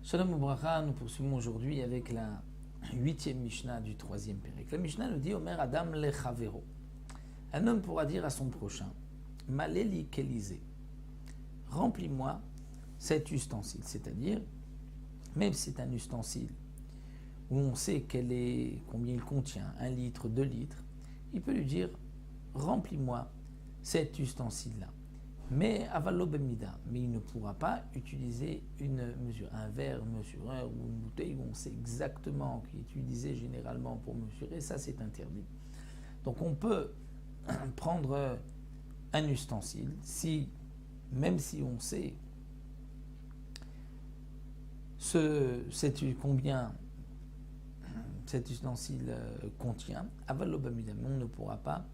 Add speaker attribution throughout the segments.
Speaker 1: Shalom Ubracha, nous poursuivons aujourd'hui avec la 8e Mishnah du 3e Pérec. La Mishnah nous dit Omer Adam lechavero. Un homme pourra dire à son prochain Maleli kelisé, remplis-moi cet ustensile. C'est-à-dire, même si c'est un ustensile où on sait combien il contient, 1 litre, 2 litres, il peut lui dire remplis-moi cet ustensile-là. Mais avalo bemida, mais il ne pourra pas utiliser une mesure, un verre mesureur ou une bouteille où on sait exactement qui est utilisé généralement pour mesurer, ça c'est interdit. Donc on peut prendre un ustensile, même si on sait combien cet ustensile contient, avalo bemida, mais on ne pourra pas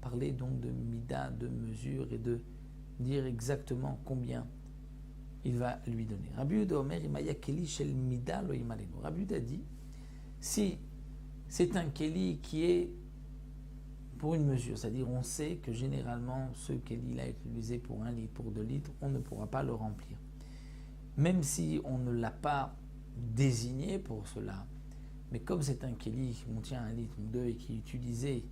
Speaker 1: parler donc de mida, de mesure et de dire exactement combien il va lui donner. Rabbi Yehuda Omer, Imaya Keli Shel Mida Lo Imalenu. Rabbi Yehuda dit, si c'est un Keli qui est pour une mesure, c'est-à-dire on sait que généralement ce Keli-là est utilisé pour 1 litre, pour 2 litres, on ne pourra pas le remplir. Même si on ne l'a pas désigné pour cela, mais comme c'est un Keli qui contient 1 litre ou 2 et qui est utilisé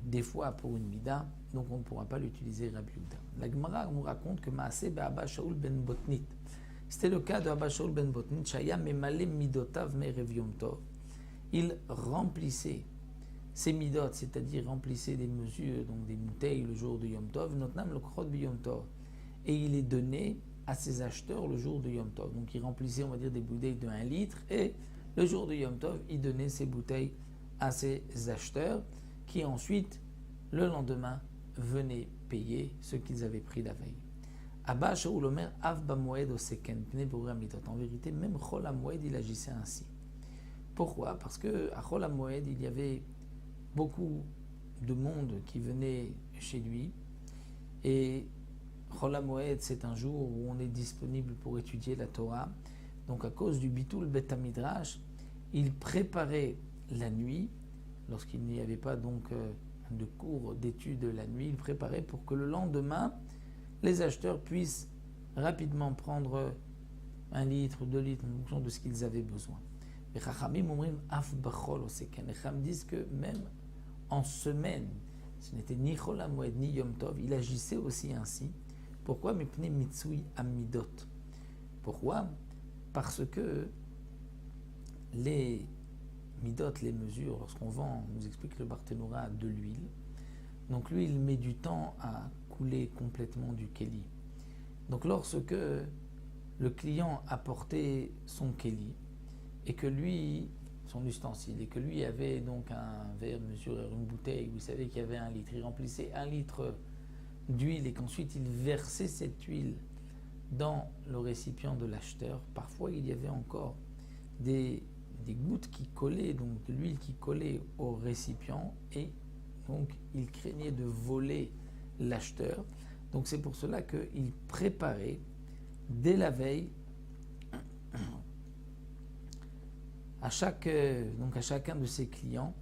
Speaker 1: des fois pour une mida, donc on ne pourra pas l'utiliser Rabbi Yehuda. La Gemara nous raconte que Maaseh be'Abba Shaul ben Botnit. C'était le cas de Abba Shaul ben Botnit, Shaya memale midotav me'erev Yom Tov. Il remplissait ses midot, c'est-à-dire remplissait des mesures, donc des bouteilles le jour de Yom Tov, notnam le krot bi Yom Tov. Et il les donnait à ses acheteurs le jour de Yom Tov. Donc il remplissait, on va dire, des bouteilles de 1 litre et le jour de Yom Tov, il donnait ces bouteilles à ses acheteurs qui ensuite, le lendemain, venaient payer ce qu'ils avaient pris la veille. Abba Shaul Omer Av Bamoed Oseken Pnei Borei Midot. En vérité, même Chol HaMoed, il agissait ainsi. Pourquoi ? Parce que à Chol HaMoed, il y avait beaucoup de monde qui venait chez lui. Et Chol HaMoed, c'est un jour où on est disponible pour étudier la Torah. Donc à cause du Bitul Bet HaMidrash, il préparait la nuit, lorsqu'il n'y avait pas donc de cours d'études la nuit, il préparait pour que le lendemain, les acheteurs puissent rapidement prendre 1 litre ou 2 litres en fonction de ce qu'ils avaient besoin. Les Chachamim disent que même en semaine, ce n'était ni Chol HaMoed ni Yom Tov, il agissait aussi ainsi. Pourquoi ? Mipnei Mitsui Amidot. Pourquoi ? Parce que les midot, les mesures, lorsqu'on vend, on nous explique le Barthénoura de l'huile. Donc l'huile met du temps à couler complètement du kéli. Donc lorsque le client apportait son kéli et que lui, son ustensile, et que lui avait donc un verre mesureur, une bouteille où il savait qu'il y avait 1 litre, il remplissait 1 litre d'huile et qu'ensuite il versait cette huile dans le récipient de l'acheteur, parfois il y avait encore des gouttes qui collaient, donc de l'huile qui collait au récipient, et donc il craignait de voler l'acheteur. Donc c'est pour cela qu'il préparait dès la veille à chacun de ses clients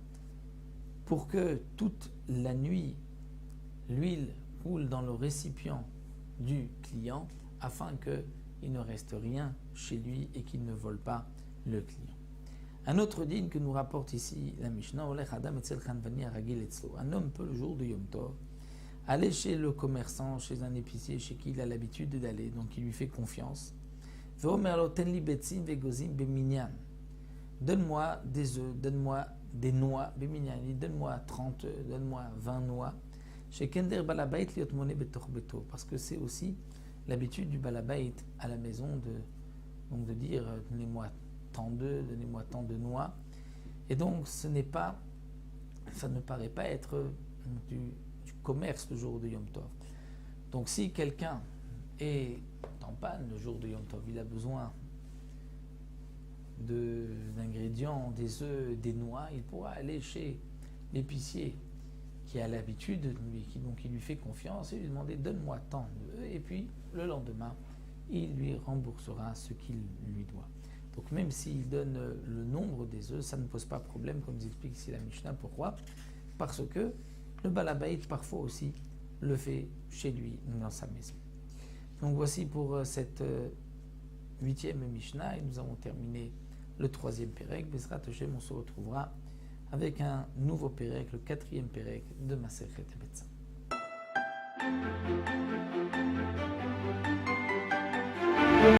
Speaker 1: pour que toute la nuit l'huile coule dans le récipient du client afin qu'il ne reste rien chez lui et qu'il ne vole pas le client. Un autre digne que nous rapporte ici la Mishnah, un homme peut le jour de Yom Tov aller chez le commerçant, chez un épicier, chez qui il a l'habitude d'aller, donc il lui fait confiance. Donne-moi des œufs, donne-moi des noix, donne-moi 30 œufs, donne-moi 20 noix. Parce que c'est aussi l'habitude du balabait à la maison de dire donnez-moi tant d'œufs, donnez-moi tant de noix. Et donc ça ne paraît pas être du commerce le jour de Yom Tov. Donc si quelqu'un est en panne le jour de Yom Tov, il a besoin d'ingrédients, des œufs, des noix, il pourra aller chez l'épicier qui a l'habitude, qui lui fait confiance, et lui demander donne-moi tant d'œufs, et puis le lendemain il lui remboursera ce qu'il lui doit. Donc même s'il donne le nombre des œufs, ça ne pose pas problème, comme nous explique ici la Mishnah. Pourquoi ? Parce que le Balabait parfois aussi le fait chez lui dans sa maison. Donc voici pour cette 8e Mishnah et nous avons terminé le 3e Pérec. Bezrat Hashem, on se retrouvera avec un nouveau Pérec, le 4e Pérec de Masechet Betzah.